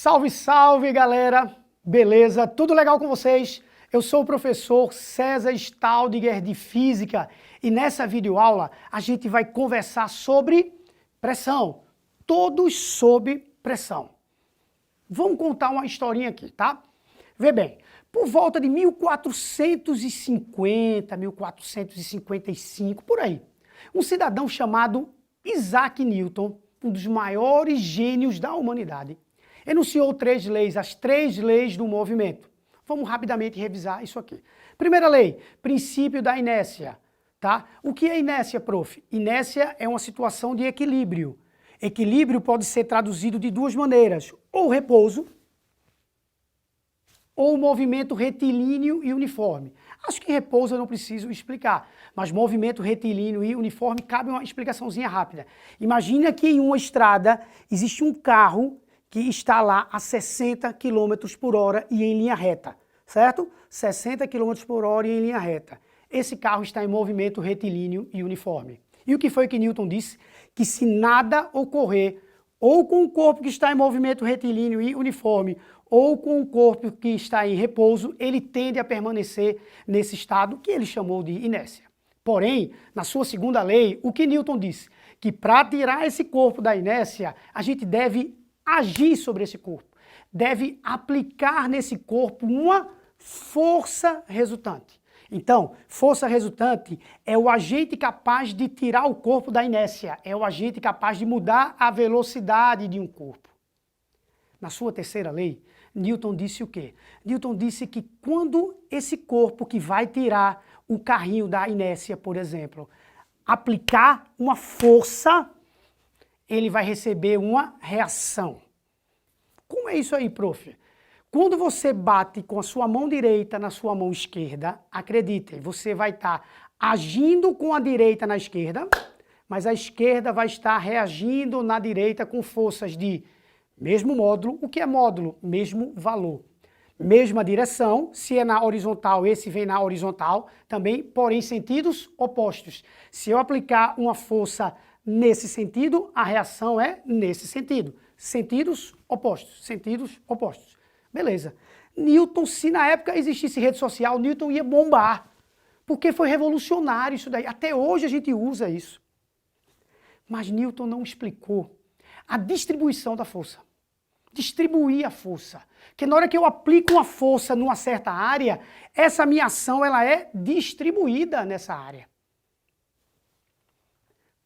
Salve, salve, galera! Beleza? Tudo legal com vocês? Eu sou o professor César Staudinger de Física e nessa videoaula a gente vai conversar sobre pressão. Todos sob pressão. Vamos contar uma historinha aqui, tá? Vê bem, por volta de 1450, 1455, por aí, um cidadão chamado Isaac Newton, um dos maiores gênios da humanidade, enunciou três leis, as três leis do movimento. Vamos rapidamente revisar isso aqui. Primeira lei, princípio da inércia. Tá? O que é inércia, prof? Inércia é uma situação de equilíbrio. Equilíbrio pode ser traduzido de duas maneiras, ou repouso, ou movimento retilíneo e uniforme. Acho que repouso eu não preciso explicar, mas movimento retilíneo e uniforme cabe uma explicaçãozinha rápida. Imagina que em uma estrada existe um carro que está lá a 60 km por hora e em linha reta, certo? 60 km por hora e em linha reta. Esse carro está em movimento retilíneo e uniforme. E o que foi que Newton disse? Que se nada ocorrer, ou com o corpo que está em movimento retilíneo e uniforme, ou com o corpo que está em repouso, ele tende a permanecer nesse estado que ele chamou de inércia. Porém, na sua segunda lei, o que Newton disse? Que para tirar esse corpo da inércia, a gente deve agir sobre esse corpo, deve aplicar nesse corpo uma força resultante. Então, força resultante é o agente capaz de tirar o corpo da inércia, é o agente capaz de mudar a velocidade de um corpo. Na sua terceira lei, Newton disse o quê? Newton disse que quando esse corpo que vai tirar o carrinho da inércia, por exemplo, aplicar uma força, ele vai receber uma reação. Como é isso aí, prof? Quando você bate com a sua mão direita na sua mão esquerda, acreditem, você vai estar agindo com a direita na esquerda, mas a esquerda vai estar reagindo na direita com forças de mesmo módulo. O que é módulo? Mesmo valor. Mesma direção, se é na horizontal, esse vem na horizontal, também, porém sentidos opostos. Se eu aplicar uma força nesse sentido, a reação é nesse sentido. Sentidos opostos, sentidos opostos. Beleza. Newton, se na época existisse rede social, Newton ia bombar. Porque foi revolucionário isso daí. Até hoje a gente usa isso. Mas Newton não explicou a distribuição da força. Distribuir a força. Porque na hora que eu aplico uma força numa certa área, essa minha ação ela é distribuída nessa área.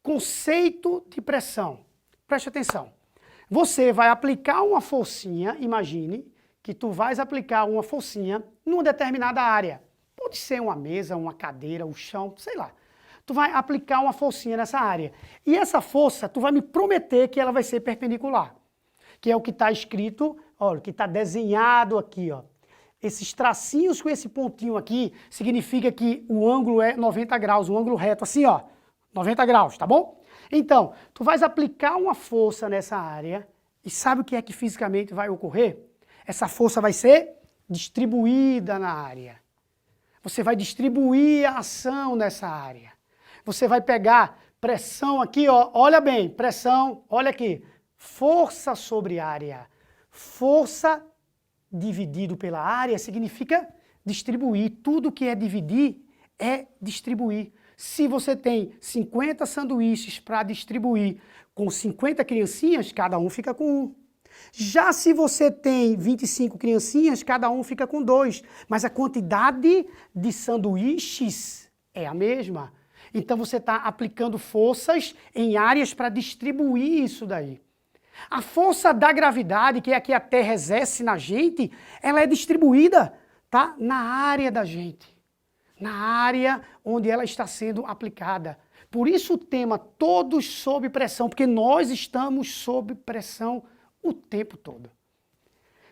Conceito de pressão. Preste atenção. Você vai aplicar uma forcinha, imagine que tu vais aplicar uma forcinha numa determinada área. Pode ser uma mesa, uma cadeira, o chão, sei lá. Tu vai aplicar uma forcinha nessa área. E essa força, tu vai me prometer que ela vai ser perpendicular. Que é o que está escrito, olha, o que está desenhado aqui, ó. Esses tracinhos com esse pontinho aqui, significa que o ângulo é 90 graus, um ângulo reto, assim, ó. 90 graus, tá bom? Então, tu vais aplicar uma força nessa área e sabe o que é que fisicamente vai ocorrer? Essa força vai ser distribuída na área. Você vai distribuir a ação nessa área. Você vai pegar pressão aqui, ó, olha bem, pressão, olha aqui, força sobre área. Força dividido pela área significa distribuir. Tudo que é dividir é distribuir. Se você tem 50 sanduíches para distribuir com 50 criancinhas, cada um fica com um. Já se você tem 25 criancinhas, cada um fica com 2. Mas a quantidade de sanduíches é a mesma. Então você está aplicando forças em áreas para distribuir isso daí. A força da gravidade, que é a que a Terra exerce na gente, ela é distribuída, tá? Na área da gente. Na área onde ela está sendo aplicada. Por isso o tema todos sob pressão, porque nós estamos sob pressão o tempo todo.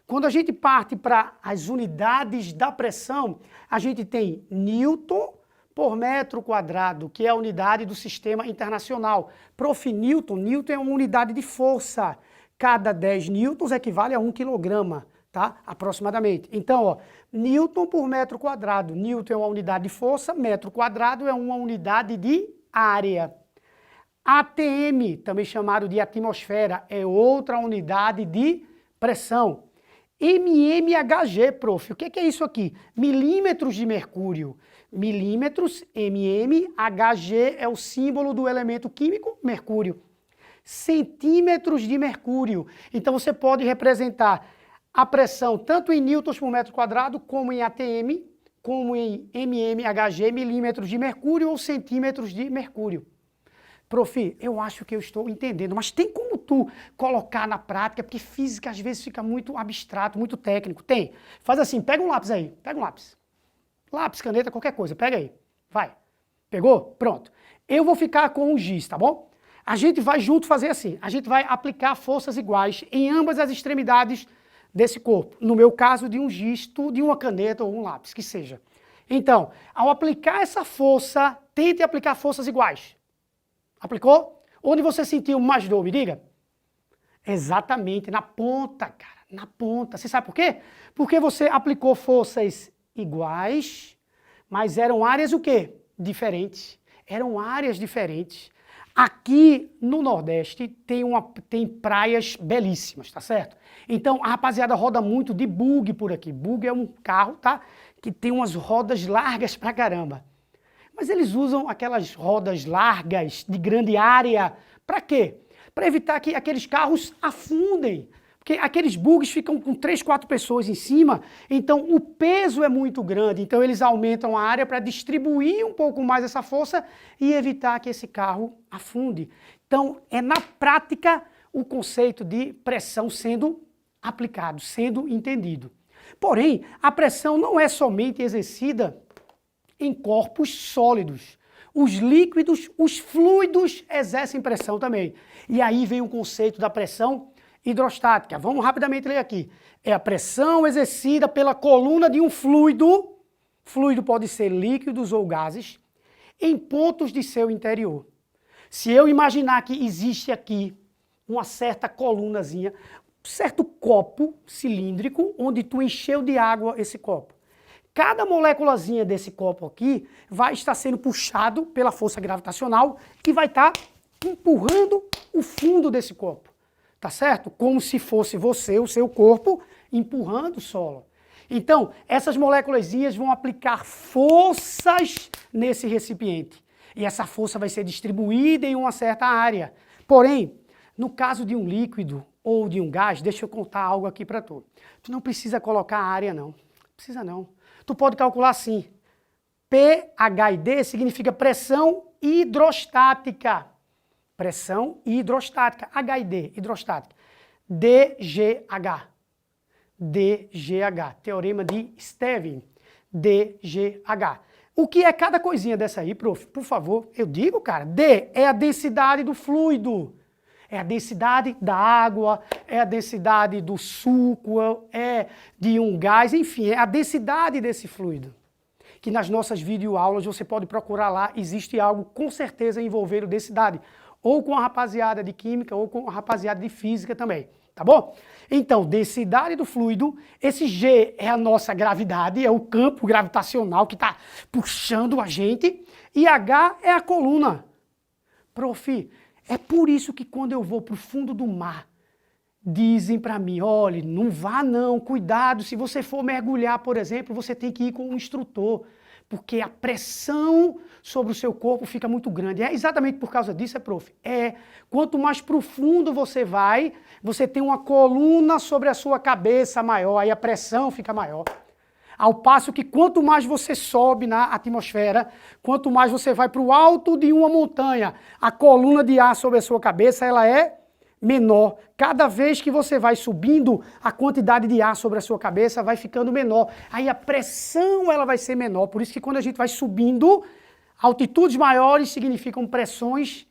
Quando a gente parte para as unidades da pressão, a gente tem Newton por metro quadrado, que é a unidade do sistema internacional. Prof. Newton é uma unidade de força. Cada 10 newtons equivale a 1 quilograma. Tá? Aproximadamente. Então, ó, Newton por metro quadrado. Newton é uma unidade de força, metro quadrado é uma unidade de área. ATM, também chamado de atmosfera, é outra unidade de pressão. mmHg, prof. O que é isso aqui? Milímetros de mercúrio. Milímetros, mmHg é o símbolo do elemento químico mercúrio. Centímetros de mercúrio. Então você pode representar a pressão tanto em newtons por metro quadrado, como em atm, como em mmHg, milímetros de mercúrio ou centímetros de mercúrio. Prof, eu acho que eu estou entendendo, mas tem como tu colocar na prática, porque física às vezes fica muito abstrato, muito técnico. Tem. Faz assim, pega um lápis aí, pega um lápis. Lápis, caneta, qualquer coisa, pega aí. Vai. Pegou? Pronto. Eu vou ficar com um giz, tá bom? A gente vai junto fazer assim, a gente vai aplicar forças iguais em ambas as extremidades desse corpo. No meu caso, de um giz, de uma caneta ou um lápis, que seja. Então, ao aplicar essa força, tente aplicar forças iguais. Aplicou? Onde você sentiu mais dor, me diga? Exatamente, na ponta, cara, na ponta. Você sabe por quê? Porque você aplicou forças iguais, mas eram áreas o quê? Diferentes. Eram áreas diferentes. Aqui no Nordeste tem praias belíssimas, tá certo? Então a rapaziada roda muito de bug por aqui. Bug é um carro, tá? Que tem umas rodas largas pra caramba. Mas eles usam aquelas rodas largas, de grande área, para quê? Para evitar que aqueles carros afundem. Porque aqueles bugs ficam com 3, 4 pessoas em cima, então o peso é muito grande, então eles aumentam a área para distribuir um pouco mais essa força e evitar que esse carro afunde. Então é na prática o conceito de pressão sendo aplicado, sendo entendido. Porém, a pressão não é somente exercida em corpos sólidos. Os líquidos, os fluidos exercem pressão também. E aí vem o conceito da pressão hidrostática. Vamos rapidamente ler aqui. É a pressão exercida pela coluna de um fluido, fluido pode ser líquidos ou gases, em pontos de seu interior. Se eu imaginar que existe aqui uma certa colunazinha, um certo copo cilíndrico, onde tu encheu de água esse copo. Cada moléculazinha desse copo aqui vai estar sendo puxado pela força gravitacional e vai estar empurrando o fundo desse copo. Tá certo? Como se fosse você, o seu corpo, empurrando o solo. Então, essas moléculazinhas vão aplicar forças nesse recipiente. E essa força vai ser distribuída em uma certa área. Porém, no caso de um líquido ou de um gás, deixa eu contar algo aqui para tu. Tu não precisa colocar a área, não. Não precisa, não. Tu pode calcular assim. PHD significa pressão hidrostática. Pressão hidrostática. HID, hidrostática. DGH. DGH. Teorema de Stevin. DGH. O que é cada coisinha dessa aí, prof? Por favor, eu digo, cara. D é a densidade do fluido. É a densidade da água, é a densidade do suco, é de um gás, enfim, é a densidade desse fluido. Que nas nossas videoaulas você pode procurar lá, existe algo com certeza envolvendo densidade. Ou com a rapaziada de química, ou com a rapaziada de física também, tá bom? Então, densidade do fluido, esse G é a nossa gravidade, é o campo gravitacional que está puxando a gente, e H é a coluna. Prof, é por isso que quando eu vou para o fundo do mar, dizem para mim, olha, não vá não, cuidado, se você for mergulhar, por exemplo, você tem que ir com um instrutor, porque a pressão sobre o seu corpo fica muito grande. É exatamente por causa disso, prof. Quanto mais profundo você vai, você tem uma coluna sobre a sua cabeça maior, aí a pressão fica maior. Ao passo que quanto mais você sobe na atmosfera, quanto mais você vai para o alto de uma montanha, a coluna de ar sobre a sua cabeça, ela é menor. Cada vez que você vai subindo, a quantidade de ar sobre a sua cabeça vai ficando menor. Aí a pressão ela vai ser menor. Por isso que quando a gente vai subindo, altitudes maiores significam pressões.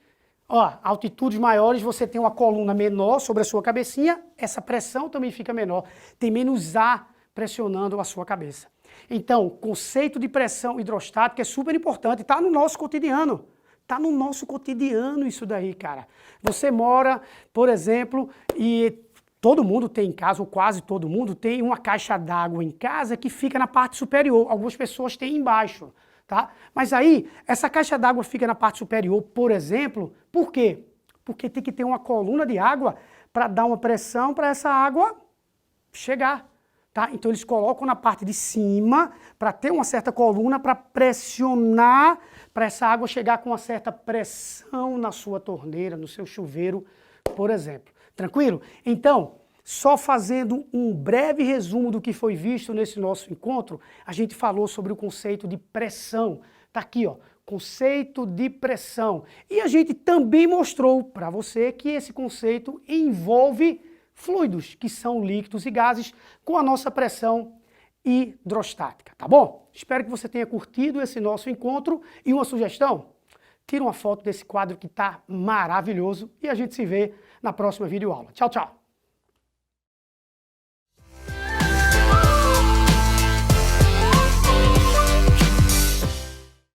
Altitudes maiores você tem uma coluna menor sobre a sua cabecinha, essa pressão também fica menor. Tem menos ar pressionando a sua cabeça. Então, o conceito de pressão hidrostática é super importante, está no nosso cotidiano. Está no nosso cotidiano isso daí, cara. Você mora, por exemplo, e todo mundo tem em casa, ou quase todo mundo, tem uma caixa d'água em casa que fica na parte superior. Algumas pessoas têm embaixo, tá? Mas aí, essa caixa d'água fica na parte superior, por exemplo, por quê? Porque tem que ter uma coluna de água para dar uma pressão para essa água chegar. Tá? Então eles colocam na parte de cima para ter uma certa coluna para pressionar, para essa água chegar com uma certa pressão na sua torneira, no seu chuveiro, por exemplo. Tranquilo? Então, só fazendo um breve resumo do que foi visto nesse nosso encontro, a gente falou sobre o conceito de pressão. Tá aqui, ó, conceito de pressão. E a gente também mostrou para você que esse conceito envolve fluidos, que são líquidos e gases, com a nossa pressão hidrostática, tá bom? Espero que você tenha curtido esse nosso encontro e uma sugestão, tira uma foto desse quadro que está maravilhoso e a gente se vê na próxima videoaula. Tchau, tchau!